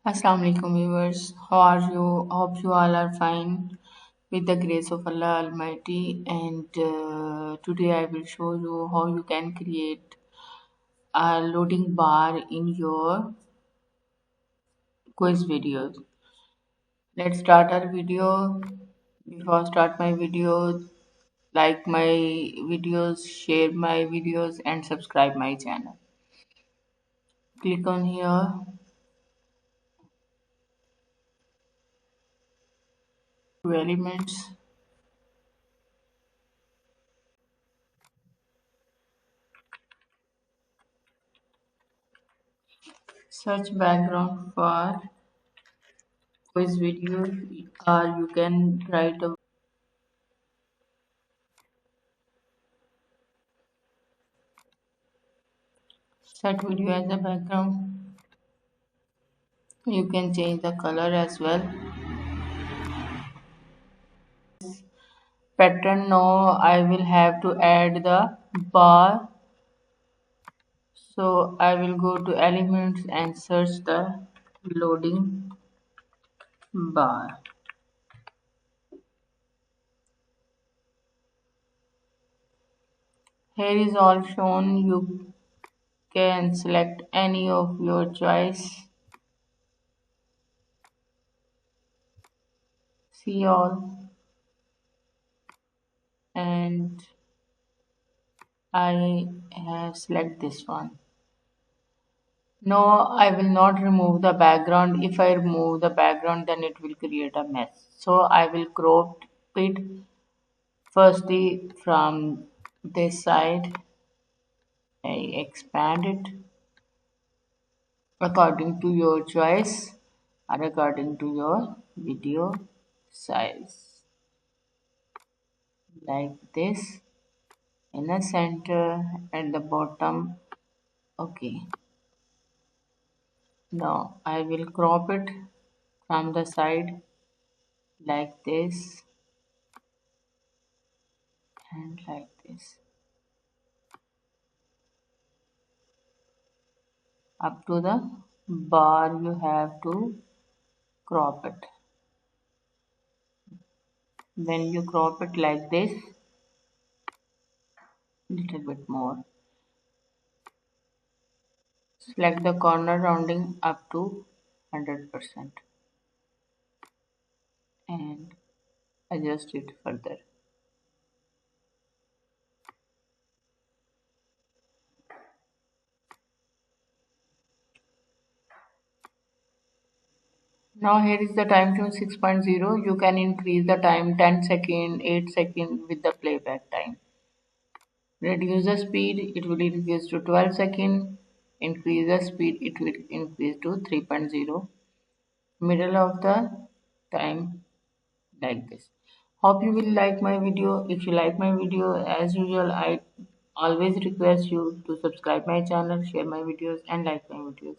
Assalamu alaikum viewers. How are you? Hope you all are fine with the grace of Allah Almighty. And today I will show you how you can create a loading bar in your quiz videos. Let's start our video. Before I start my video, like my videos, share my videos, and subscribe my channel. Click on here. To elements. Search background for quiz video, or you can write a set video as a background. You can change the color as well. Pattern, now I will have to add the bar, so I will go to elements and search the loading bar. Here is all shown. You can select any of your choice. See all, and I have select this one. No, I will not remove the background. If I remove the background, then it will create a mess. So I will crop it firstly from this side. I expand it according to your choice or according to your video size. Like this, in the center, at the bottom. Okay. Now I will crop it from the side like this and like this up to the bar. You have to crop it. When you crop it like this, little bit more, select the corner rounding up to 100% and adjust it further. Now here is the time zone 6.0. You can increase the time 10 second, 8 second with the playback time. Reduce the speed, it will increase to 12 second. Increase the speed, it will increase to 3.0. Middle of the time, like this. Hope you will like my video. If you like my video, as usual, I always request you to subscribe my channel, share my videos, and like my videos.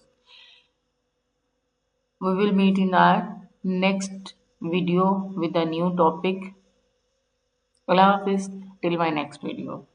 We will meet in our next video with a new topic. Allah Hafiz, till my next video.